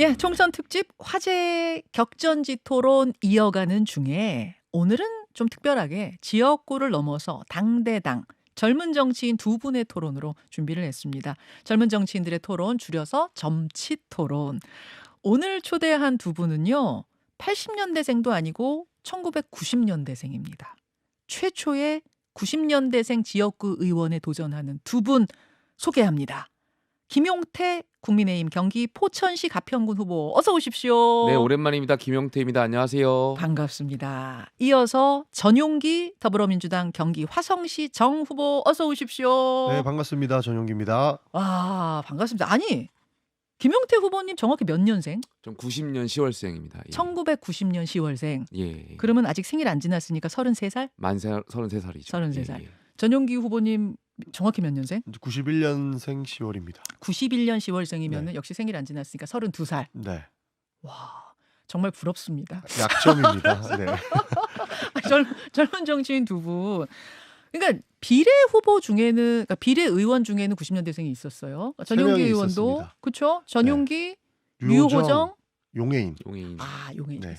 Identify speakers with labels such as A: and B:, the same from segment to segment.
A: 예, 총선 특집 화제 격전지 토론 이어가는 중에 오늘은 좀 특별하게 지역구를 넘어서 당대당 젊은 정치인 두 분의 토론으로 준비를 했습니다. 젊은 정치인들의 토론 줄여서 점치 토론. 오늘 초대한 두 분은요. 80년대생도 아니고 1990년대생입니다. 최초의 90년대생 지역구 의원에 도전하는 두 분 소개합니다. 김용태 국민의힘 경기 포천시 가평군 후보 어서
B: 네,
A: 오십시오.
B: 오랜만입니다. 김용태입니다. 안녕하세요.
A: 반갑습니다. 이어서 전용기 더불어민주당 경기 화성시 정 후보 어서 오십시오.
C: 네, 반갑습니다. 전용기입니다.
A: 와, 반갑습니다. 아니, 김용태 후보님 정확히 몇 년생?
B: 전 90년 10월생입니다.
A: 1990년 10월생.
B: 예.
A: 그러면 아직 생일 안 지났으니까 33살?
B: 만 33살이죠.
A: 33살. 전용기 후보님 정확히 몇 년생?
C: 91년생 10월입니다.
A: 91년 10월생이면 역시 생일 안 지났으니까 32살.
C: 네.
A: 와, 정말 부럽습니다.
C: 약점입니다. 네.
A: 젊은 정치인 두 분. 그러니까 비례 후보 중에는, 그러니까 비례 의원 중에는 90년대생이 있었어요.
C: 세
A: 전용기
C: 명이
A: 의원도
C: 있었습니다.
A: 그렇죠. 전용기,
C: 류호정,
A: 류호정,
C: 용해인.
B: 용인.
A: 용해.
C: 네.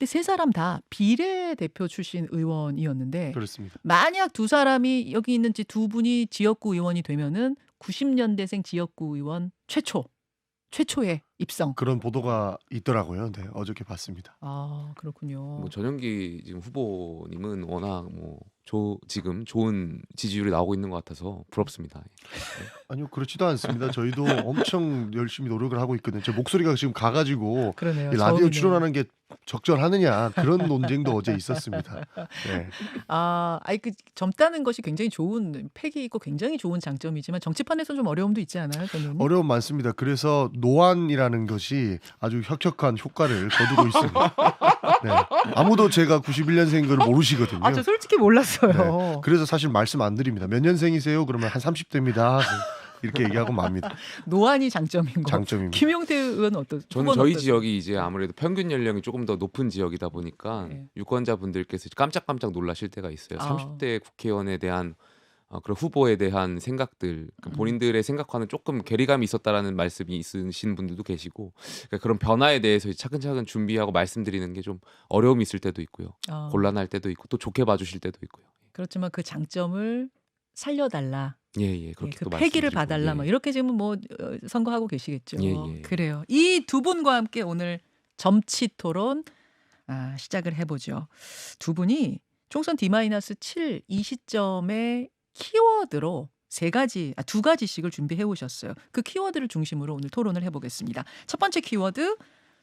A: 근데 세 사람 다 비례 대표 출신 의원이었는데
C: 그렇습니다.
A: 만약 두 사람이 여기 있는 두 분이 지역구 의원이 되면은 90년대생 지역구 의원 최초의 입성.
C: 그런 보도가 있더라고요. 네, 어저께 봤습니다.
A: 아, 그렇군요.
B: 뭐 전용기 지금 후보님은 워낙 지금 좋은 지지율이 나오고 있는 것 같아서 부럽습니다.
C: 아니요, 그렇지도 않습니다. 저희도 엄청 열심히 노력을 하고 있거든요. 제 목소리가 지금 가가지고
A: 그러네요.
C: 이 라디오
A: 저음이네요.
C: 출연하는 게 적절하느냐 그런 논쟁도 어제 있었습니다. 네.
A: 그 젊다는 것이 굉장히 좋은 패기 있고 굉장히 좋은 장점이지만 정치판에서 좀 어려움도 있지 않아요, 저는?
C: 어려움 많습니다. 그래서 노안이라는 것이 아주 혁혁한 효과를 거두고 있습니다. 네. 아무도 제가 91년생인 걸 모르시거든요.
A: 저 솔직히 몰랐어요.
C: 네. 그래서 사실 말씀 안 드립니다. 몇 년생이세요? 그러면 한 30대입니다. 이렇게 얘기하고 맙니다.
A: 노안이 장점인 거.
C: 장점입니다.
A: 김용태 의원은 어떠세요?
B: 저는 저희 지역이 이제 아무래도 평균 연령이 조금 더 높은 지역이다 보니까
A: 네.
B: 유권자분들께서 깜짝깜짝 놀라실 때가 있어요.
A: 아.
B: 30대 국회의원에 대한 그런 후보에 대한 생각들, 본인들의 생각과는 조금 괴리감이 있었다라는 말씀이 있으신 분들도 계시고, 그러니까 그런 변화에 대해서 차근차근 준비하고 말씀드리는 게 좀 어려움이 있을 때도 있고요, 곤란할 때도 있고, 또 좋게 봐주실 때도 있고요.
A: 그렇지만 그 장점을 살려달라.
B: 예, 그렇게
A: 그
B: 또
A: 패기를
B: 말씀드리고,
A: 봐달라. 뭐 이렇게 지금 선거하고 계시겠죠.
B: 예.
A: 그래요. 이 두 분과 함께 오늘 점치 토론 시작을 해보죠. 두 분이 총선 D-7 이 시점에 키워드로 두 가지씩을 준비해 오셨어요. 그 키워드를 중심으로 오늘 토론을 해보겠습니다. 첫 번째 키워드,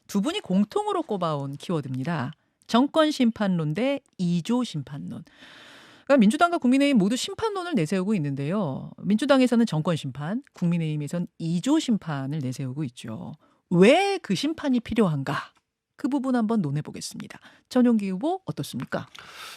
A: 두 분이 공통으로 꼽아온 키워드입니다. 정권 심판론 대 이조 심판론. 그러니까 민주당과 국민의힘 모두 심판론을 내세우고 있는데요. 민주당에서는 정권 심판, 국민의힘에서는 이조 심판을 내세우고 있죠. 왜 그 심판이 필요한가? 그 부분 한번 논해보겠습니다. 전용기 후보 어떻습니까?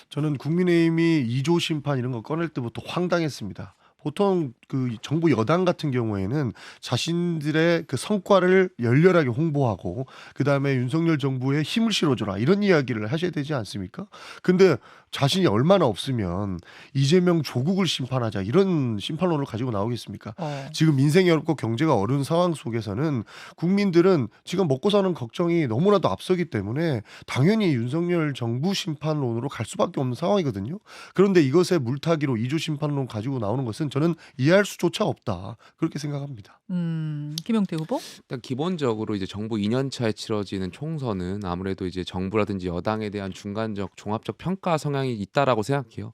C: 저는 국민의힘이 2조 심판 이런 거 꺼낼 때부터 황당했습니다. 보통 그 정부 여당 같은 경우에는 자신들의 그 성과를 열렬하게 홍보하고 그다음에 윤석열 정부에 힘을 실어줘라 이런 이야기를 하셔야 되지 않습니까? 근데 자신이 얼마나 없으면 이재명 조국을 심판하자 이런 심판론을 가지고 나오겠습니까? 지금 민생이 어렵고 경제가 어려운 상황 속에서는 국민들은 지금 먹고 사는 걱정이 너무나도 앞서기 때문에 당연히 윤석열 정부 심판론으로 갈 수밖에 없는 상황이거든요. 그런데 이것에 물타기로 2조 심판론 가지고 나오는 것은 저는 이해할 수조차 없다. 그렇게 생각합니다.
A: 김용태 후보?
B: 일단 기본적으로 이제 정부 2년 차에 치러지는 총선은 아무래도 이제 정부라든지 여당에 대한 중간적 종합적 평가 성향이 있다라고 생각해요.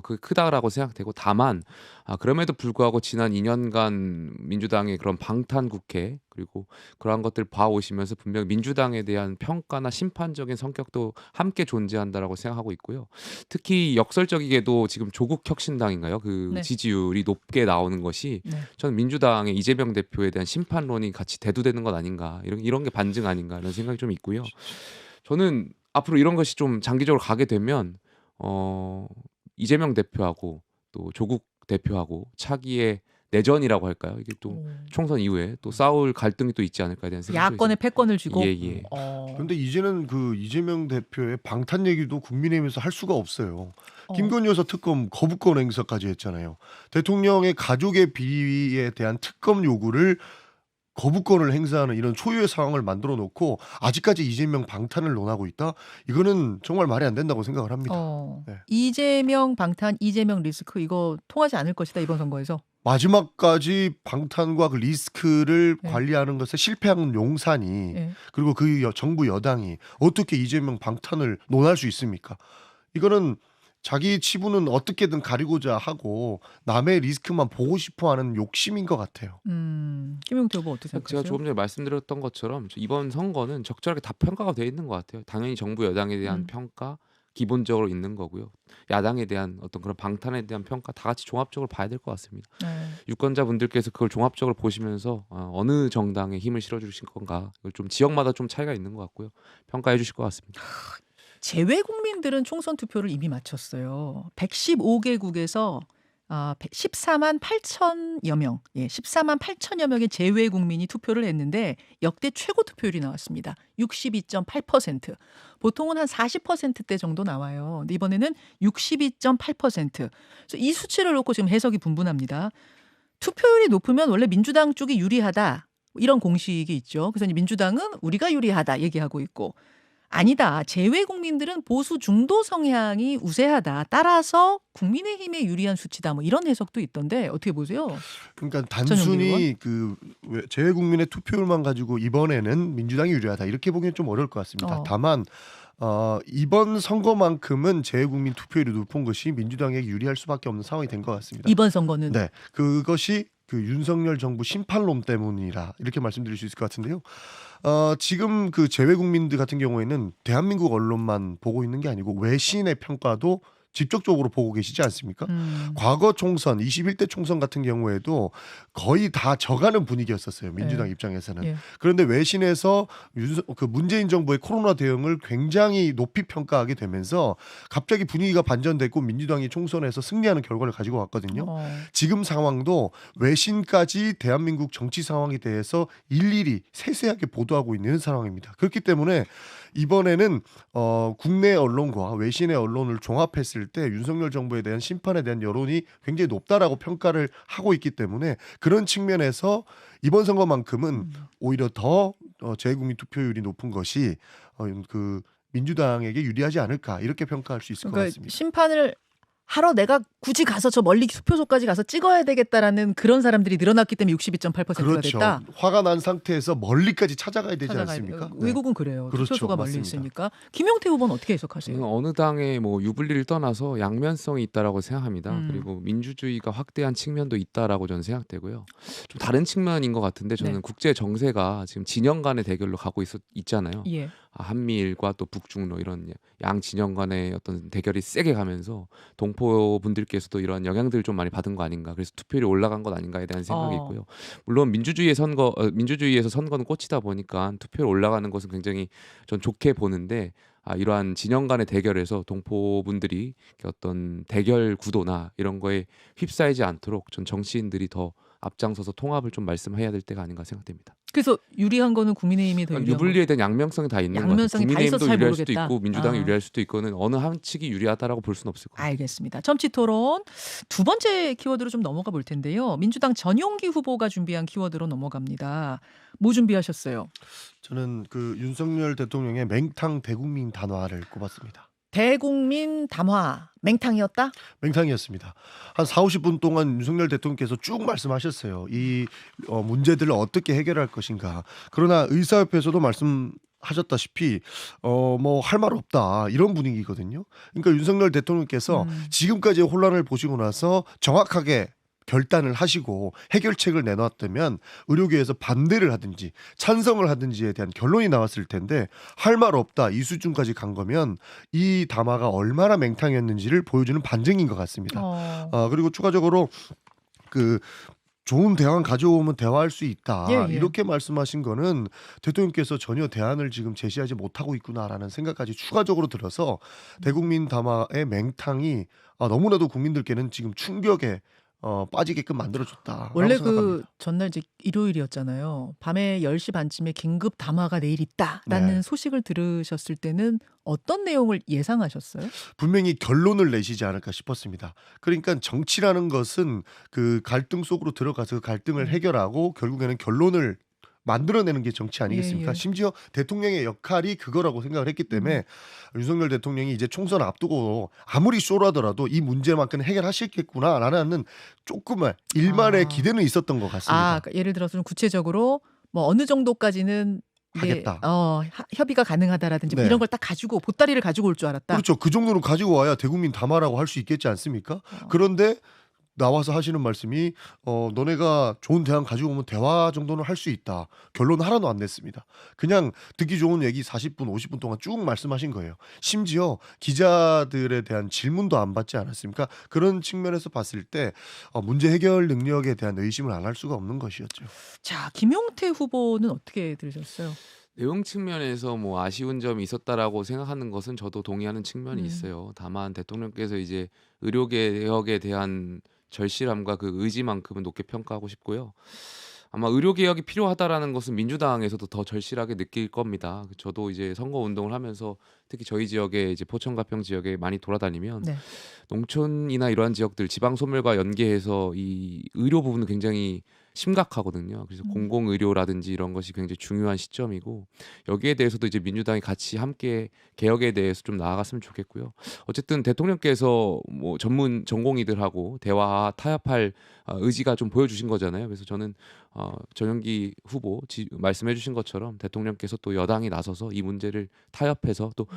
B: 그 크다라고 생각되고, 다만 그럼에도 불구하고 지난 2년간 민주당의 그런 방탄 국회 그리고 그러한 것들 봐오시면서 분명 민주당에 대한 평가나 심판적인 성격도 함께 존재한다라고 생각하고 있고요. 특히 역설적이게도 지금 조국 혁신당인가요? 그
A: 네.
B: 지지율이 높게 나오는 것이 저는 민주당의 이재명 대표에 대한 심판론이 같이 대두되는 것 아닌가, 이런 게 반증 아닌가 이런 생각이 좀 있고요. 저는 앞으로 이런 것이 좀 장기적으로 가게 되면 이재명 대표하고 또 조국 대표하고 차기의 내전이라고 할까요? 이게 또 총선 이후에 또 싸울 갈등이 또 있지 않을까에 대한 생각이
A: 야권에 패권을 쥐고.
B: 예.
C: 그런데 이제는 그 이재명 대표의 방탄 얘기도 국민의힘에서 할 수가 없어요. 김건희 여사 특검 거부권 행사까지 했잖아요. 대통령의 가족의 비리에 대한 특검 요구를 거부권을 행사하는 이런 초유의 상황을 만들어 놓고 아직까지 이재명 방탄을 논하고 있다? 이거는 정말 말이 안 된다고 생각을 합니다. 네.
A: 이재명 방탄, 이재명 리스크 이거 통하지 않을 것이다 이번 선거에서.
C: 마지막까지 방탄과 그 리스크를
A: 네.
C: 관리하는 것에 실패한 용산이
A: 네.
C: 그리고 그 정부 여당이 어떻게 이재명 방탄을 논할 수 있습니까? 이거는 자기 치부는 어떻게든 가리고자 하고 남의 리스크만 보고 싶어하는 욕심인 것 같아요.
A: 김용태 후보 어떻게
B: 제가
A: 생각하세요?
B: 조금 전에 말씀드렸던 것처럼 이번 선거는 적절하게 다 평가가 되어 있는 것 같아요. 당연히 정부 여당에 대한
A: 음.
B: 평가 기본적으로 있는 거고요. 야당에 대한 어떤 그런 방탄에 대한 평가 다 같이 종합적으로 봐야 될 것 같습니다.
A: 네.
B: 유권자분들께서 그걸 종합적으로 보시면서 어느 정당에 힘을 실어주실 건가 이걸 좀 지역마다 좀 차이가 있는 것 같고요. 평가해 주실 것 같습니다.
A: 재외 국민들은 총선 투표를 이미 마쳤어요. 115개국에서 14만 8천여 명, 14만 8천여 명의 재외 국민이 투표를 했는데 역대 최고 투표율이 나왔습니다. 62.8%. 보통은 한 40%대 정도 나와요. 근데 이번에는 62.8%. 그래서 이 수치를 놓고 지금 해석이 분분합니다. 투표율이 높으면 원래 민주당 쪽이 유리하다. 이런 공식이 있죠. 그래서 이제 민주당은 우리가 유리하다 얘기하고 있고 아니다. 재외 국민들은 보수 중도 성향이 우세하다. 따라서 국민의힘에 유리한 수치다. 뭐 이런 해석도 있던데 어떻게 보세요?
C: 그러니까 단순히 그 재외 국민의 투표율만 가지고 이번에는 민주당이 유리하다 이렇게 보기엔 좀 어려울 것 같습니다. 다만 이번 선거만큼은 재외 국민 투표율이 높은 것이 민주당에게 유리할 수밖에 없는 상황이 된 것 같습니다.
A: 이번 선거는
C: 네, 그것이 그 윤석열 정부 심판론 때문이라 이렇게 말씀드릴 수 있을 것 같은데요. 지금 그 재외 국민들 같은 경우에는 대한민국 언론만 보고 있는 게 아니고 외신의 평가도 직접적으로 보고 계시지 않습니까? 과거 총선 21대 총선 같은 경우에도 거의 다 져가는 분위기였었어요. 민주당
A: 네.
C: 입장에서는.
A: 예.
C: 그런데 외신에서 그 문재인 정부의 코로나 대응을 굉장히 높이 평가하게 되면서 갑자기 분위기가 반전됐고 민주당이 총선에서 승리하는 결과를 가지고 왔거든요. 지금 상황도 외신까지 대한민국 정치 상황에 대해서 일일이 세세하게 보도하고 있는 상황입니다. 그렇기 때문에 이번에는 국내 언론과 외신의 언론을 종합했을 때 윤석열 정부에 대한 심판에 대한 여론이 굉장히 높다라고 평가를 하고 있기 때문에 그런 측면에서 이번 선거만큼은 오히려 더 재외국민 투표율이 높은 것이 그 민주당에게 유리하지 않을까 이렇게 평가할 수 있을 것 같습니다.
A: 심판을 하러 내가 굳이 가서 저 멀리 투표소까지 가서 찍어야 되겠다라는 그런 사람들이 늘어났기 때문에 62.8%가
C: 그렇죠.
A: 됐다.
C: 화가 난 상태에서 멀리까지 찾아가야 되지 않습니까? 네.
A: 외국은 그래요.
C: 그렇죠.
A: 투표소가 멀리
C: 맞습니다.
A: 있으니까. 김용태 후보는 어떻게 해석하세요?
B: 어느 당의 뭐 유불리를 떠나서 양면성이 있다라고 생각합니다. 그리고 민주주의가 확대한 측면도 있다라고 저는 생각되고요. 좀 다른 측면인 것 같은데 저는
A: 네.
B: 국제 정세가 지금 진영 간의 대결로 가고 있잖아요.
A: 예.
B: 한미일과 또 북중로 이런 양 진영 간의 어떤 대결이 세게 가면서 동포 분들께서도 이런 영향들을 좀 많이 받은 거 아닌가. 그래서 투표율이 올라간 것 아닌가에 대한 생각이 있고요. 물론 민주주의에서 선거는 꽂히다 보니까 투표율 올라가는 것은 굉장히 전 좋게 보는데 이러한 진영 간의 대결에서 동포분들이 어떤 대결 구도나 이런 거에 휩싸이지 않도록 전 정치인들이 더 앞장서서 통합을 좀 말씀해야 될 때가 아닌가 생각됩니다.
A: 그래서 유리한 거는 국민의힘이 더 유리한
B: 유불리에 대한 양면성이 다 있는 것 같아요.
A: 양면성이 다 있어서
B: 국민의힘도
A: 잘
B: 유리할
A: 모르겠다.
B: 수도 있고 민주당이 유리할 수도 있고는 어느 한 측이 유리하다라고 볼 수는 없을 것 같아요.
A: 알겠습니다. 점치토론 두 번째 키워드로 좀 넘어가 볼 텐데요. 민주당 전용기 후보가 준비한 키워드로 넘어갑니다. 뭐 준비하셨어요?
C: 저는 그 윤석열 대통령의 맹탕 대국민 단화를 꼽았습니다.
A: 대국민 담화 맹탕이었다?
C: 맹탕이었습니다. 한 40-50분 동안 윤석열 대통령께서 쭉 말씀하셨어요. 이 문제들을 어떻게 해결할 것인가. 그러나 의사협회에서도 말씀하셨다시피 뭐 할 말 없다 이런 분위기거든요. 그러니까 윤석열 대통령께서 지금까지의 혼란을 보시고 나서 정확하게 결단을 하시고 해결책을 내놨다면 의료계에서 반대를 하든지 찬성을 하든지에 대한 결론이 나왔을 텐데 할 말 없다 이 수준까지 간 거면 이 담화가 얼마나 맹탕이었는지를 보여주는 반증인 것 같습니다. 그리고 추가적으로 그 좋은 대안 가져오면 대화할 수 있다.
A: 예.
C: 이렇게 말씀하신 거는 대통령께서 전혀 대안을 지금 제시하지 못하고 있구나라는 생각까지 추가적으로 들어서 대국민 담화의 맹탕이 너무나도 국민들께는 지금 충격에 빠지게끔 만들어줬다.
A: 원래 그 전날 이제 일요일이었잖아요. 밤에 10시 반쯤에 긴급 담화가 내일 있다라는
C: 네.
A: 소식을 들으셨을 때는 어떤 내용을 예상하셨어요?
C: 분명히 결론을 내시지 않을까 싶었습니다. 그러니까 정치라는 것은 그 갈등 속으로 들어가서 그 갈등을 해결하고 결국에는 결론을 만들어내는 게 정치 아니겠습니까?
A: 예.
C: 심지어 대통령의 역할이 그거라고 생각을 했기 때문에 윤석열 대통령이 이제 총선 앞두고 아무리 쇼라더라도 이 문제만큼 해결하시겠구나라는 조금의 일말의
A: 아.
C: 기대는 있었던 것 같습니다.
A: 그러니까 예를 들어서 좀 구체적으로 뭐 어느 정도까지는 이게
C: 하겠다.
A: 협의가 가능하다라든지 뭐
C: 네.
A: 이런 걸 딱 가지고 보따리를 가지고 올 줄 알았다.
C: 그렇죠. 그 정도는 가지고 와야 대국민 담화라고 할 수 있겠지 않습니까?
A: 어.
C: 그런데 나와서 하시는 말씀이 너네가 좋은 대안 가지고 오면 대화 정도는 할 수 있다. 결론 하나도 안 냈습니다. 그냥 듣기 좋은 얘기 40분, 50분 동안 쭉 말씀하신 거예요. 심지어 기자들에 대한 질문도 안 받지 않았습니까? 그런 측면에서 봤을 때 문제 해결 능력에 대한 의심을 안 할 수가 없는 것이었죠.
A: 자, 김용태 후보는 어떻게 들으셨어요?
B: 내용 측면에서 뭐 아쉬운 점이 있었다라고 생각하는 것은 저도 동의하는 측면이
A: 음.
B: 있어요. 다만 대통령께서 이제 의료 개혁에 대한 절실함과 그 의지만큼은 높게 평가하고 싶고요. 아마 의료 개혁이 필요하다라는 것은 민주당에서도 더 절실하게 느낄 겁니다. 저도 이제 선거 운동을 하면서 특히 저희 지역에 이제 포천 가평 지역에 많이 돌아다니면
A: 네.
B: 농촌이나 이러한 지역들 지방 소멸과 연계해서 이 의료 부분은 굉장히 심각하거든요. 그래서 공공의료라든지 이런 것이 굉장히 중요한 시점이고 여기에 대해서도 이제 민주당이 같이 함께 개혁에 대해서 좀 나아갔으면 좋겠고요. 어쨌든 대통령께서 뭐 전공의들하고 대화 타협할 의지가 좀 보여주신 거잖아요. 그래서 저는 전용기 후보 말씀해주신 것처럼 대통령께서 또 여당이 나서서 이 문제를 타협해서 또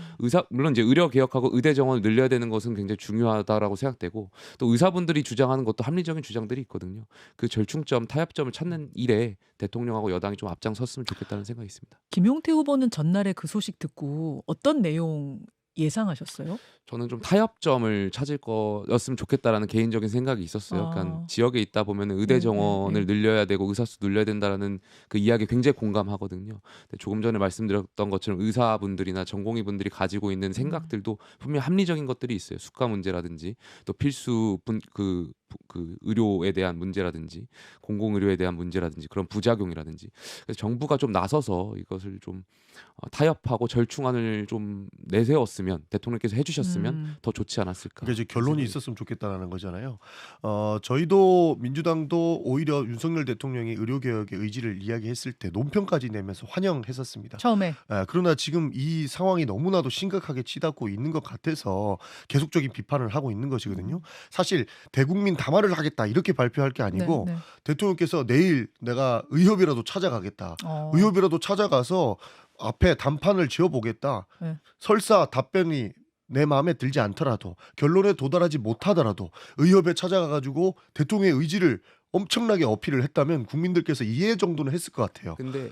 B: 물론 이제 의료 개혁하고 의대 정원을 늘려야 되는 것은 굉장히 중요하다라고 생각되고 또 의사분들이 주장하는 것도 합리적인 주장들이 있거든요. 그 절충점 타협점을 찾는 일에 대통령하고 여당이 좀 앞장섰으면 좋겠다는 생각이 있습니다.
A: 김용태 후보는 전날에 그 소식 듣고 어떤 내용 예상하셨어요?
B: 저는 좀 타협점을 찾을 거였으면 좋겠다라는 개인적인 생각이 있었어요. 그러니까 지역에 있다 보면 의대 정원을 늘려야 되고 의사수 늘려야 된다라는 그 이야기에 굉장히 공감하거든요. 근데 조금 전에 말씀드렸던 것처럼 의사분들이나 전공의분들이 가지고 있는 생각들도 분명히 합리적인 것들이 있어요. 수가 문제라든지 또 필수 그 의료에 대한 문제라든지 공공의료에 대한 문제라든지 그런 부작용이라든지 그래서 정부가 좀 나서서 이것을 좀 타협하고 절충안을 좀 내세웠으면 대통령께서 해주셨으면 더 좋지 않았을까.
C: 그러니까 이제 결론이 있었으면 좋겠다라는 거잖아요. 저희도 민주당도 오히려 윤석열 대통령이 의료 개혁의 의지를 이야기했을 때 논평까지 내면서 환영했었습니다.
A: 처음에
C: 그러나 지금 이 상황이 너무나도 심각하게 치닫고 있는 것 같아서 계속적인 비판을 하고 있는 것이거든요. 사실 대국민 담화를 하겠다 이렇게 발표할 게 아니고
A: 네.
C: 대통령께서 내일 내가 의협이라도 찾아가겠다. 의협이라도 찾아가서 앞에 단판을 지어보겠다.
A: 네.
C: 설사 답변이 내 마음에 들지 않더라도 결론에 도달하지 못하더라도 의협에 찾아가가지고 대통령의 의지를 엄청나게 어필을 했다면 국민들께서 이해 정도는 했을 것 같아요.
B: 근데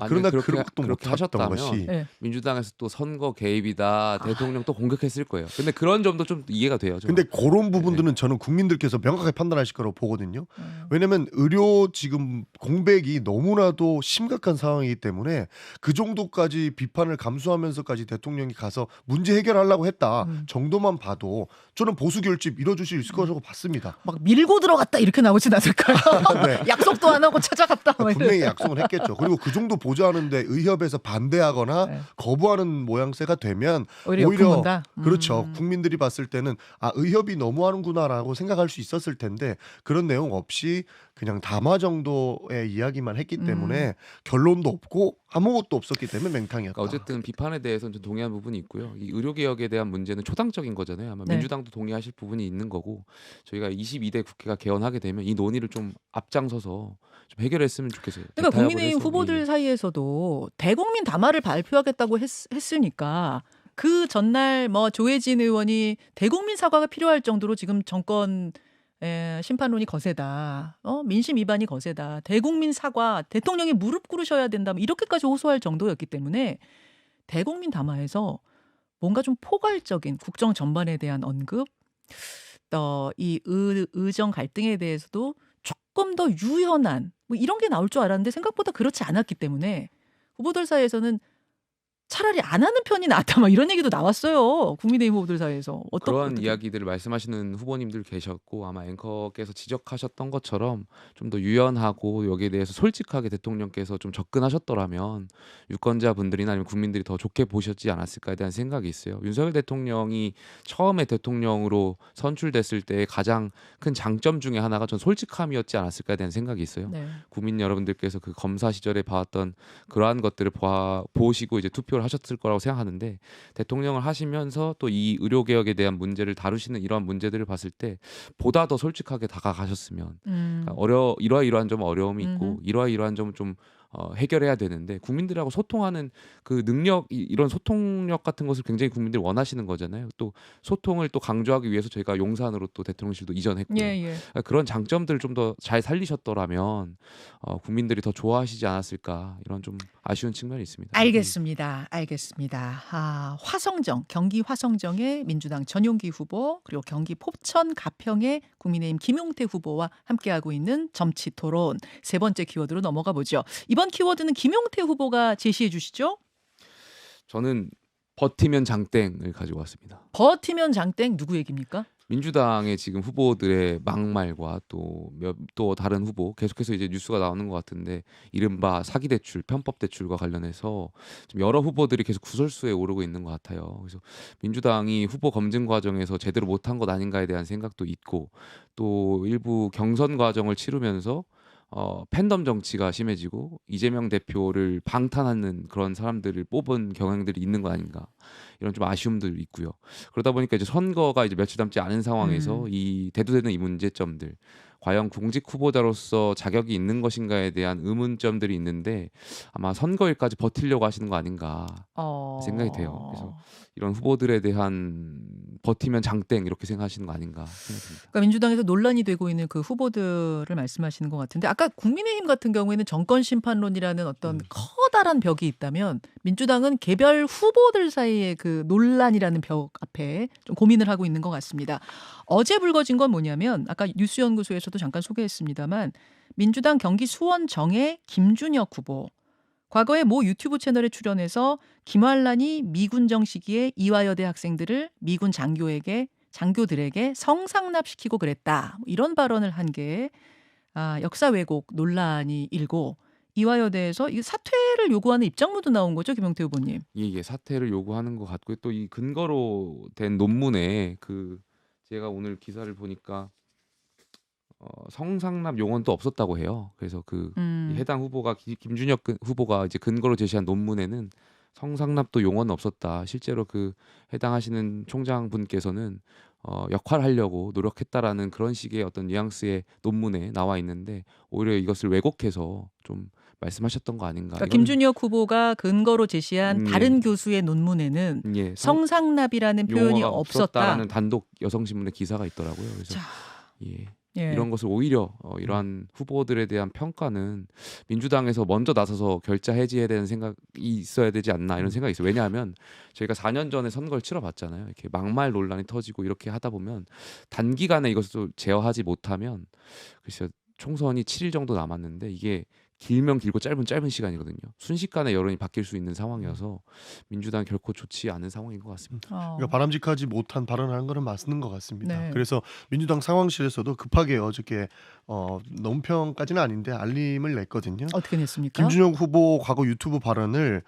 C: 그러나
B: 그렇게
C: 그것도
B: 그렇게
C: 못했던
B: 하셨다면
C: 것이
A: 네.
B: 민주당에서 또 선거 개입이다 대통령 또 공격했을 거예요. 근데 그런 점도 좀 이해가 돼요. 저는.
C: 근데 그런 부분들은 저는 국민들께서 명확하게 판단하실 거라고 보거든요. 왜냐면 의료 지금 공백이 너무나도 심각한 상황이기 때문에 그 정도까지 비판을 감수하면서까지 대통령이 가서 문제 해결하려고 했다 정도만 봐도 저는 보수 결집 이뤄줄 수 있을 거라고 봤습니다.
A: 막 밀고 들어갔다 이렇게 나오진 않을까요?
C: 네.
A: 약속도 안 하고 찾아갔다. 막
C: 분명히
A: 이러면서.
C: 약속을 했겠죠. 그리고 그 정도 보좌하는데 의협에서 반대하거나
A: 네.
C: 거부하는 모양새가 되면
A: 오히려 욕먹는다?
C: 그렇죠. 국민들이 봤을 때는 의협이 너무하는구나라고 생각할 수 있었을 텐데 그런 내용 없이 그냥 담화 정도의 이야기만 했기 때문에 결론도 없고 아무것도 없었기 때문에 맹탕이었다.
B: 그러니까 어쨌든 비판에 대해서는 좀 동의한 부분이 있고요. 이 의료 개혁에 대한 문제는 초당적인 거잖아요. 아마
A: 네.
B: 민주당도 동의하실 부분이 있는 거고 저희가 22대 국회가 개헌하게 되면 이 논의를 좀 앞장서서 좀 해결했으면 좋겠어요.
A: 그러니까
B: 대타협을
A: 국민의힘
B: 해서,
A: 후보들
B: 예.
A: 사이에서도 대국민 담화를 발표하겠다고 했으니까 그 전날 뭐 조혜진 의원이 대국민 사과가 필요할 정도로 지금 정권 심판론이 거세다. 민심 위반이 거세다. 대국민 사과, 대통령이 무릎 꿇으셔야 된다. 뭐 이렇게까지 호소할 정도였기 때문에 대국민 담화에서 뭔가 좀 포괄적인 국정 전반에 대한 언급, 이 의정 갈등에 대해서도 조금 더 유연한 뭐 이런 게 나올 줄 알았는데 생각보다 그렇지 않았기 때문에 후보들 사이에서는 차라리 안 하는 편이 낫다 막 이런 얘기도 나왔어요. 국민의힘 후보들 사이에서.
B: 그런
A: 어떻게
B: 이야기들을 말씀하시는 후보님들 계셨고 아마 앵커께서 지적하셨던 것처럼 좀 더 유연하고 여기에 대해서 솔직하게 대통령께서 좀 접근하셨더라면 유권자분들이나 아니면 국민들이 더 좋게 보셨지 않았을까에 대한 생각이 있어요. 윤석열 대통령이 처음에 대통령으로 선출됐을 때 가장 큰 장점 중에 하나가 전 솔직함이었지 않았을까에 대한 생각이 있어요.
A: 네.
B: 국민 여러분들께서 그 검사 시절에 봐왔던 그러한 것들을 보시고 이제 투표를 하셨을 거라고 생각하는데 대통령을 하시면서 또 이 의료개혁에 대한 문제를 다루시는 이러한 문제들을 봤을 때 보다 더 솔직하게 다가가셨으면
A: 음.
B: 이러이러한 좀 어려움이 있고
A: 음흠.
B: 이러이러한 점을 좀 해결해야 되는데 국민들하고 소통하는 그 능력 이런 소통력 같은 것을 굉장히 국민들이 원하시는 거잖아요. 또 소통을 또 강조하기 위해서 저희가 용산으로 또 대통령실도 이전했고요.
A: 예, 예.
B: 그런 장점들을 좀 더 잘 살리셨더라면 국민들이 더 좋아하시지 않았을까 이런 좀 아쉬운 측면이 있습니다.
A: 알겠습니다. 알겠습니다. 화성정, 경기 화성정의 민주당 전용기 후보, 그리고 경기 포천 가평의 국민의힘 김용태 후보와 함께하고 있는 점치 토론. 세 번째 키워드로 넘어가 보죠. 이번 키워드는 김용태 후보가 제시해 주시죠.
B: 저는 버티면 장땡을 가지고 왔습니다.
A: 버티면 장땡 누구 얘기입니까?
B: 민주당의 지금 후보들의 막말과 또 다른 후보 계속해서 이제 뉴스가 나오는 것 같은데 이른바 사기 대출, 편법 대출과 관련해서 좀 여러 후보들이 계속 구설수에 오르고 있는 것 같아요. 그래서 민주당이 후보 검증 과정에서 제대로 못한 것 아닌가에 대한 생각도 있고 또 일부 경선 과정을 치르면서 팬덤 정치가 심해지고 이재명 대표를 방탄하는 그런 사람들을 뽑은 경향들이 있는 거 아닌가 이런 좀 아쉬움도 있고요. 그러다 보니까 이제 선거가 이제 며칠 남지 않은 상황에서 이 대두되는 이 문제점들 과연 공직 후보자로서 자격이 있는 것인가에 대한 의문점들이 있는데 아마 선거일까지 버티려고 하시는 거 아닌가 생각이 돼요. 그래서 이런 후보들에 대한 버티면 장땡 이렇게 생각하시는 거 아닌가 생각됩니다.
A: 그러니까 민주당에서 논란이 되고 있는 그 후보들을 말씀하시는 것 같은데 아까 국민의힘 같은 경우에는 정권 심판론이라는 어떤 커다란 벽이 있다면 민주당은 개별 후보들 사이의 그 논란이라는 벽 앞에 좀 고민을 하고 있는 것 같습니다. 어제 불거진 건 뭐냐면 아까 뉴스연구소에서도 잠깐 소개했습니다만 민주당 경기 수원정의 김준혁 후보 과거에 모 유튜브 채널에 출연해서 김환란이 미군 정시기에 이화여대 학생들을 미군 장교들에게 성상납시키고 그랬다. 이런 발언을 한 게 역사 왜곡 논란이 일고 이화여대에서 이 사퇴를 요구하는 입장문도 나온 거죠, 김용태 후보님.
B: 예, 사퇴를 요구하는 것 같고요. 또 이 근거로 된 논문에 제가 오늘 기사를 보니까 성상납 용언도 없었다고 해요. 그래서 이 해당 후보가 김준혁 후보가 이제 근거로 제시한 논문에는 성상납도 용언은 없었다. 실제로 해당하시는 총장분께서는 역할하려고 노력했다라는 그런 식의 어떤 뉘앙스의 논문에 나와 있는데 오히려 이것을 왜곡해서 좀 말씀하셨던 거 아닌가.
A: 그러니까 김준혁 후보가 근거로 제시한 다른 교수의 논문에는 성상납이라는 표현이
B: 용어가
A: 없었다.
B: 없었다라는 단독 여성신문의 기사가 있더라고요. 그래서 이런 것을 오히려 이러한 후보들에 대한 평가는 민주당에서 먼저 나서서 결자 해지해야 되는 생각이 있어야 되지 않나 이런 생각이 있어요. 왜냐하면 저희가 4년 전에 선거를 치러봤잖아요. 이렇게 막말 논란이 터지고 이렇게 하다 보면 단기간에 이것을 제어하지 못하면 글쎄요 총선이 7일 정도 남았는데 이게 길면 길고 짧은 시간이거든요. 순식간에 여론이 바뀔 수 있는 상황이어서 민주당 결코 좋지 않은 상황인 것 같습니다.
C: 그러니까 바람직하지 못한 발언을 한 거는 맞는 것 같습니다.
A: 네.
C: 그래서 민주당 상황실에서도 급하게 어저께 논평까지는 아닌데 알림을 냈거든요.
A: 어떻게 냈습니까?
C: 김준혁 후보 과거 유튜브 발언을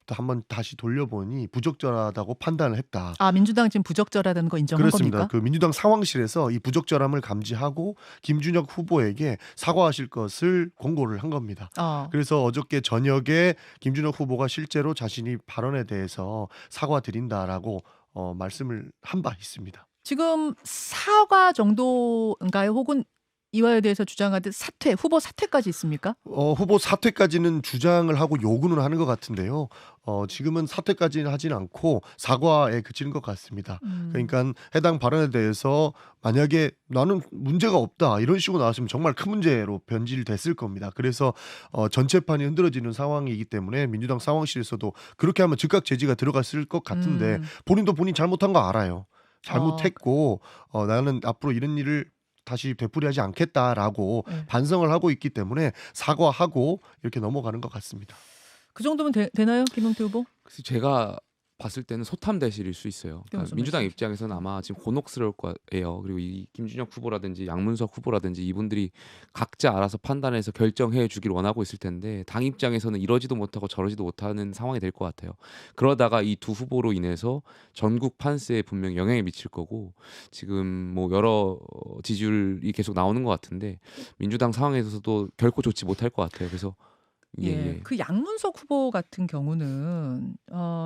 C: 한번 다시 돌려보니 부적절하다고 판단을 했다.
A: 민주당 지금 부적절하다는 거 인정한
C: 그렇습니다.
A: 겁니까?
C: 민주당 상황실에서 이 부적절함을 감지하고 김준혁 후보에게 사과하실 것을 권고를 한 겁니다. 그래서 어저께 저녁에 김준혁 후보가 실제로 자신이 발언에 대해서 사과드린다라고 말씀을 한 바 있습니다.
A: 지금 사과 정도인가요? 혹은 이화여대에서 주장하듯 후보 사퇴까지 있습니까?
C: 후보 사퇴까지는 주장을 하고 요구는 하는 것 같은데요. 지금은 사퇴까지는 하진 않고 사과에 그치는 것 같습니다. 그러니까 해당 발언에 대해서 만약에 나는 문제가 없다 이런 식으로 나왔으면 정말 큰 문제로 변질됐을 겁니다. 그래서 전체판이 흔들어지는 상황이기 때문에 민주당 상황실에서도 그렇게 하면 즉각 제지가 들어갔을 것 같은데 본인도 본인 잘못한 거 알아요. 잘못했고 나는 앞으로 이런 일을 다시 되풀이하지 않겠다라고 반성을 하고 있기 때문에 사과하고 이렇게 넘어가는 것 같습니다.
A: 그 정도면 되나요, 김용태 후보?
B: 그래서 제가 봤을 때는 소탐대실일 수 있어요.
A: 그게 무슨
B: 민주당
A: 말씀이세요?
B: 입장에서는 아마 지금 곤혹스러울 거예요. 그리고 이 김준혁 후보라든지 양문석 후보라든지 이분들이 각자 알아서 판단해서 결정해 주길 원하고 있을 텐데 당 입장에서는 이러지도 못하고 저러지도 못하는 상황이 될 것 같아요. 그러다가 이 두 후보로 인해서 전국 판세에 분명히 영향이 미칠 거고 지금 뭐 여러 지지율이 계속 나오는 것 같은데 민주당 상황에서도 결코 좋지 못할 것 같아요. 그래서 예.
A: 그 양문석 후보 같은 경우는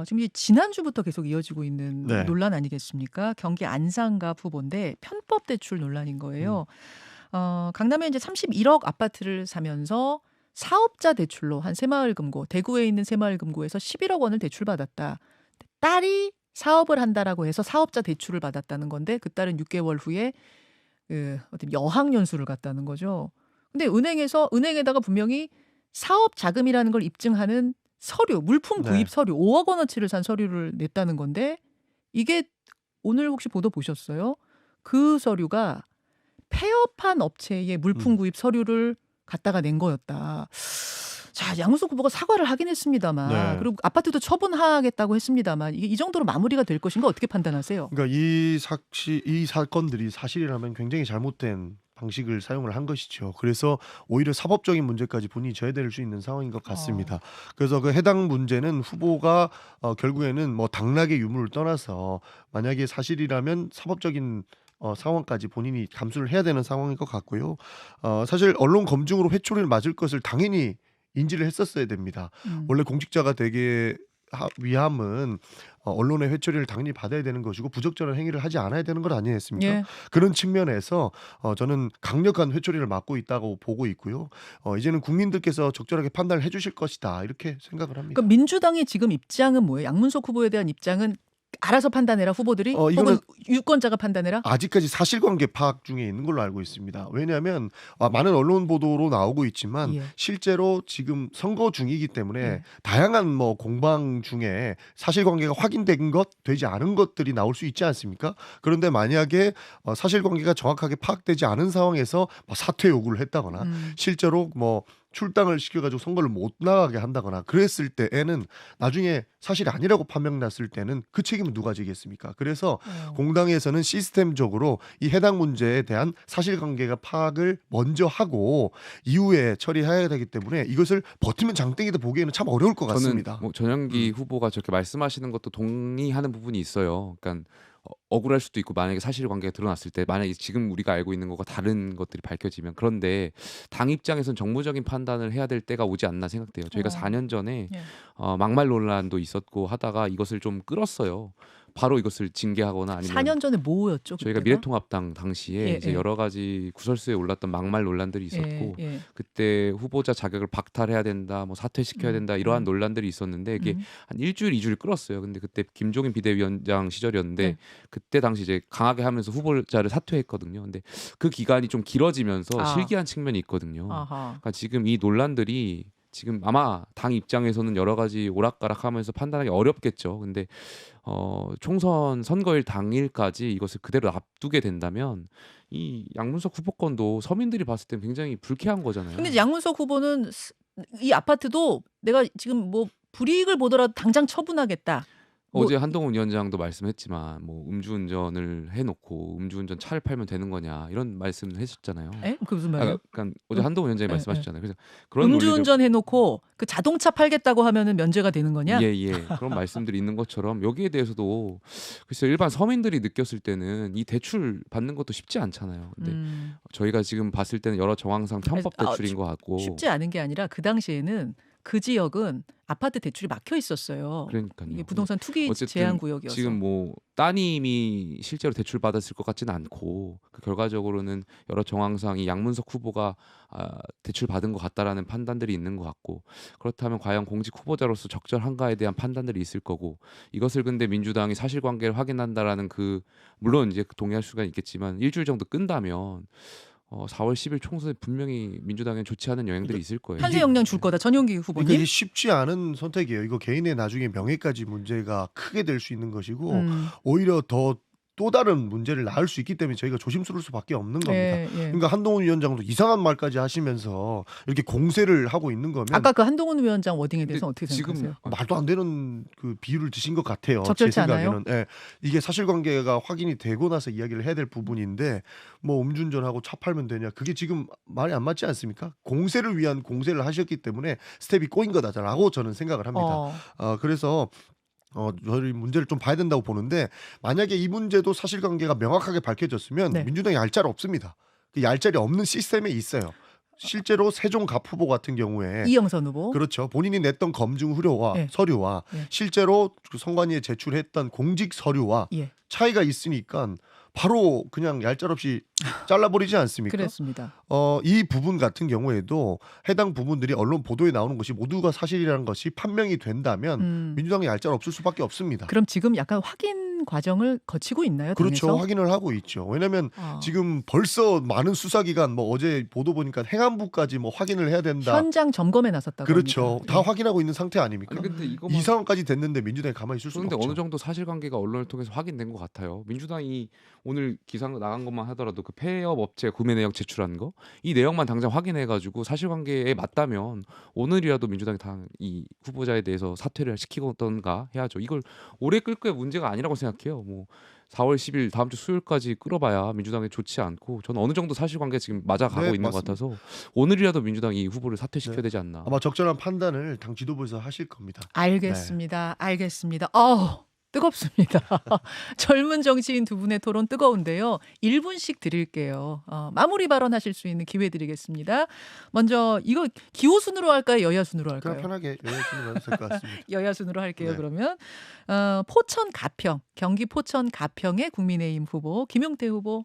A: 지금 이제 지난주부터 계속 이어지고 있는
C: 네.
A: 논란 아니겠습니까? 경기 안산갑 후보인데 편법 대출 논란인 거예요. 강남에 이제 31억 아파트를 사면서 사업자 대출로 한 새마을금고, 대구에 있는 새마을금고에서 11억 원을 대출받았다. 딸이 사업을 한다라고 해서 사업자 대출을 받았다는 건데 그 딸은 6개월 후에 어떤 여학연수를 갔다는 거죠. 근데 은행에다가 분명히 사업 자금이라는 걸 입증하는 서류, 물품 구입
C: 네.
A: 서류, 5억 원어치를 산 서류를 냈다는 건데 이게 오늘 혹시 보도 보셨어요? 그 서류가 폐업한 업체의 물품 구입 서류를 갖다가 낸 거였다. 자, 양문석 후보가 사과를 하긴 했습니다만
C: 네.
A: 그리고 아파트도 처분하겠다고 했습니다만 이게 이 정도로 마무리가 될 것인가 어떻게 판단하세요?
C: 그러니까 이 사건들이 사실이라면 굉장히 잘못된 방식을 사용을 한 것이죠. 그래서 오히려 사법적인 문제까지 본인이 져야 될 수 있는 상황인 것 같습니다. 그래서 그 해당 문제는 후보가 결국에는 뭐 당락의 유무를 떠나서 만약에 사실이라면 사법적인 상황까지 본인이 감수를 해야 되는 상황인 것 같고요. 사실 언론 검증으로 회초리를 맞을 것을 당연히 인지를 했었어야 됩니다. 원래 공직자가 되게 위함은 언론의 회초리를 당연히 받아야 되는 것이고 부적절한 행위를 하지 않아야 되는 것 아니겠습니까?
A: 예.
C: 그런 측면에서 저는 강력한 회초리를 맞고 있다고 보고 있고요. 이제는 국민들께서 적절하게 판단을 해주실 것이다 이렇게 생각을 합니다.
A: 그러니까 민주당의 지금 입장은 뭐예요? 양문석 후보에 대한 입장은 알아서 판단해라 후보들이
C: 이거는
A: 혹은 유권자가 판단해라?
C: 아직까지 사실관계 파악 중에 있는 걸로 알고 있습니다. 왜냐하면 많은 언론 보도로 나오고 있지만
A: 예.
C: 실제로 지금 선거 중이기 때문에
A: 예.
C: 다양한 뭐 공방 중에 사실관계가 확인된 것, 되지 않은 것들이 나올 수 있지 않습니까? 그런데 만약에 사실관계가 정확하게 파악되지 않은 상황에서 뭐 사퇴 요구를 했다거나 실제로 뭐 출당을 시켜가지고 선거를 못 나가게 한다거나 그랬을 때에는 나중에 사실이 아니라고 판명났을 때는 그 책임은 누가 지겠습니까? 그래서 공당에서는 시스템적으로 이 해당 문제에 대한 사실관계가 파악을 먼저 하고 이후에 처리해야 되기 때문에 이것을 버티면 장땡이도 보기에는 참 어려울 것 같습니다.
B: 저는 뭐 전영기 후보가 저렇게 말씀하시는 것도 동의하는 부분이 있어요. 그러니까 억울할 수도 있고 만약에 사실관계가 드러났을 때 만약에 지금 우리가 알고 있는 것과 다른 것들이 밝혀지면 그런데 당 입장에선 정무적인 판단을 해야 될 때가 오지 않나 생각돼요. 저희가 4년 전에
A: 예.
B: 막말 논란도 있었고 하다가 이것을 좀 끌었어요. 바로 이것을 징계하거나 아니면
A: 4년 전에 뭐였죠?
B: 저희가
A: 그때가?
B: 미래통합당 당시에
A: 예,
B: 이제
A: 예.
B: 여러 가지 구설수에 올랐던 막말 논란들이 있었고
A: 예, 예.
B: 그때 후보자 자격을 박탈해야 된다, 뭐 사퇴시켜야 된다 이러한 논란들이 있었는데 이게 한 일주일, 2주일 끌었어요. 근데 그때 김종인 비대위원장 시절이었는데
A: 네.
B: 그때 당시 이제 강하게 하면서 후보자를 사퇴했거든요. 근데 그 기간이 좀 길어지면서 실기한 측면이 있거든요.
A: 아하.
B: 그러니까 지금 이 논란들이 지금 아마 당 입장에서는 여러 가지 오락가락하면서 판단하기 어렵겠죠. 근데 총선 선거일 당일까지 이것을 그대로 놔두게 된다면 이 양문석 후보권도 서민들이 봤을 때 굉장히 불쾌한 거잖아요.
A: 근데 양문석 후보는 이 아파트도 내가 지금 뭐 불이익을 보더라도 당장 처분하겠다. 뭐
B: 어제 한동훈 위원장도 말씀했지만 뭐 음주운전을 해놓고 음주운전 차를 팔면 되는 거냐 이런 말씀을 하셨잖아요.
A: 에? 그 무슨 말이에요?
B: 그러니까 어제 한동훈 위원장이
A: 예,
B: 말씀하셨잖아요. 그래서 그런 논리들
A: 음주운전 해놓고 그 자동차 팔겠다고 하면은 면제가 되는 거냐?
B: 예. 그런 말씀들이 있는 것처럼 여기에 대해서도 글쎄 일반 서민들이 느꼈을 때는 이 대출 받는 것도 쉽지 않잖아요. 근데 저희가 지금 봤을 때는 여러 정황상 편법 대출인 것 같고
A: 쉽지 않은 게 아니라 그 당시에는 그 지역은 아파트 대출이 막혀 있었어요.
B: 그러니까요.
A: 이게 부동산 투기
B: 어쨌든
A: 제한 구역이어서.
B: 지금 뭐 따님이 실제로 대출 받았을 것 같지는 않고 그 결과적으로는 여러 정황상 이 양문석 후보가 대출 받은 것 같다라는 판단들이 있는 것 같고 그렇다면 과연 공직 후보자로서 적절한가에 대한 판단들이 있을 거고 이것을 근데 민주당이 사실관계를 확인한다라는 그 물론 이제 동의할 수가 있겠지만 일주일 정도 끈다면 4월 10일 총선에 분명히 민주당에 좋지 않은 영향들이 있을 거예요.
A: 판세 영향 줄 거다. 전용기 후보님.
C: 그러니까 이게 쉽지 않은 선택이에요. 이거 개인의 나중에 명예까지 문제가 크게 될 수 있는 것이고 오히려 더 또 다른 문제를 낳을 수 있기 때문에 저희가 조심스러울 수밖에 없는 겁니다.
A: 예, 예.
C: 그러니까 한동훈 위원장도 이상한 말까지 하시면서 이렇게 공세를 하고 있는 거면
A: 아까 그 한동훈 위원장 워딩에 대해서
B: 근데
A: 어떻게
B: 지금
A: 생각하세요?
C: 말도 안 되는 그 비유를 드신 것 같아요.
A: 적절치
C: 제
A: 않아요?
C: 생각에는. 예. 이게 사실관계가 확인이 되고 나서 이야기를 해야 될 부분인데 뭐 음주운전하고 차 팔면 되냐 그게 지금 말이 안 맞지 않습니까? 공세를 위한 공세를 하셨기 때문에 스텝이 꼬인 거다라고 저는 생각을 합니다. 그래서 저희 문제를 좀 봐야 된다고 보는데 만약에 이 문제도 사실관계가 명확하게 밝혀졌으면
A: 네.
C: 민주당이 얄짤 없습니다. 그 얄짤이 없는 시스템에 있어요. 실제로 세종갑 후보 같은 경우에
A: 이영선 후보.
C: 그렇죠. 본인이 냈던 검증 후료와
A: 예.
C: 서류와
A: 예.
C: 실제로 그 선관위에 제출했던 공직 서류와
A: 예.
C: 차이가 있으니까 바로 그냥 얄짤없이 잘라버리지 않습니까?
A: 그랬습니다.
C: 이 부분 같은 경우에도 해당 부분들이 언론 보도에 나오는 것이 모두가 사실이라는 것이 판명이 된다면 민주당이 얄짤 없을 수밖에 없습니다.
A: 그럼 지금 약간 확인 과정을 거치고 있나요?
C: 그렇죠.
A: 당에서?
C: 확인을 하고 있죠. 왜냐하면 지금 벌써 많은 수사기관 뭐 어제 보도 보니까 행안부까지 뭐 확인을 해야 된다.
A: 현장 점검에 나섰다고
C: 그렇죠.
A: 합니다.
C: 다
A: 예.
C: 확인하고 있는 상태 아닙니까?
B: 아니 근데
C: 이
B: 이거만
C: 상황까지 됐는데 민주당이 가만히 있을 수가
B: 그런데
C: 없죠.
B: 어느 정도 사실관계가 언론을 통해서 확인된 것 같아요. 민주당이 오늘 기사 나간 것만 하더라도 그 폐업 업체 구매 내역 제출한 거 이 내용만 당장 확인해가지고 사실관계에 맞다면 오늘이라도 민주당이 이 후보자에 대해서 사퇴를 시키던가 해야죠. 이걸 오래 끌 게 문제가 아니라고 생각해요. 뭐 4월 10일 다음 주 수요일까지 끌어봐야 민주당에 좋지 않고 저는 어느 정도 사실관계 지금 맞아가고
C: 네,
B: 있는 것
C: 맞습니다.
B: 같아서 오늘이라도 민주당이 이 후보를 사퇴시켜야
C: 네.
B: 되지 않나.
C: 아마 적절한 판단을 당 지도부에서 하실 겁니다.
A: 알겠습니다. 알겠습니다. 뜨겁습니다. 젊은 정치인 두 분의 토론 뜨거운데요. 1분씩 드릴게요. 마무리 발언하실 수 있는 기회 드리겠습니다. 먼저 이거 기호 순으로 할까요? 여야 순으로
C: 그냥
A: 할까요?
C: 편하게 여쭤보면 될 것 같습니다.
A: 여야 순으로 할게요.
C: 네.
A: 그러면 포천 가평, 경기 포천 가평의 국민의힘 후보 김용태 후보.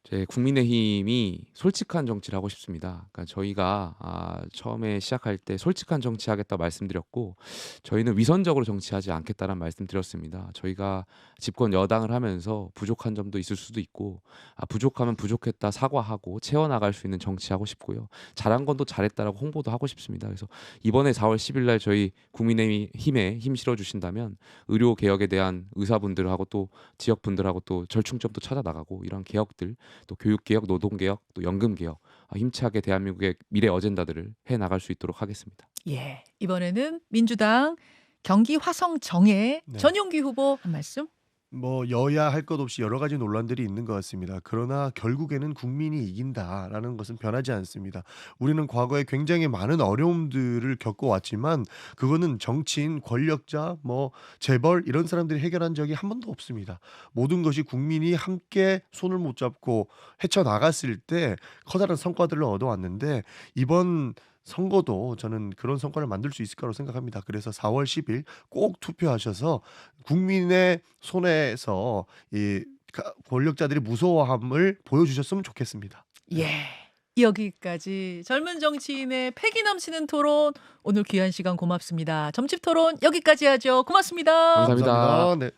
B: 제 국민의힘이 솔직한 정치를 하고 싶습니다. 그러니까 저희가 처음에 시작할 때 솔직한 정치하겠다 말씀드렸고 저희는 위선적으로 정치하지 않겠다는 말씀드렸습니다. 저희가 집권 여당을 하면서 부족한 점도 있을 수도 있고 부족하면 부족했다 사과하고 채워나갈 수 있는 정치하고 싶고요. 잘한 건 또 잘했다라고 홍보도 하고 싶습니다. 그래서 이번에 4월 10일 날 저희 국민의힘에 힘 실어주신다면 의료 개혁에 대한 의사분들하고 또 지역분들하고 또 절충점도 찾아나가고 이런 개혁들 또 교육개혁, 노동개혁, 또 연금개혁 힘차게 대한민국의 미래 어젠다들을 해나갈 수 있도록 하겠습니다.
A: 예, 이번에는 민주당 경기 화성 정해
C: 네.
A: 전용기 후보 한 말씀.
C: 뭐 여야 할 것 없이 여러 가지 논란들이 있는 것 같습니다. 그러나 결국에는 국민이 이긴다라는 것은 변하지 않습니다. 우리는 과거에 굉장히 많은 어려움들을 겪어왔지만 그거는 정치인, 권력자, 뭐 재벌 이런 사람들이 해결한 적이 한 번도 없습니다. 모든 것이 국민이 함께 손을 못 잡고 헤쳐나갔을 때 커다란 성과들을 얻어왔는데 이번 선거도 저는 그런 성과를 만들 수 있을 거라고 생각합니다. 그래서 4월 10일 꼭 투표하셔서 국민의 손에서 이 권력자들이 무서워함을 보여주셨으면 좋겠습니다.
A: 예. 여기까지 젊은 정치인의 패기 넘치는 토론 오늘 귀한 시간 고맙습니다. 점집 토론 여기까지 하죠. 고맙습니다.
B: 감사합니다.
C: 네.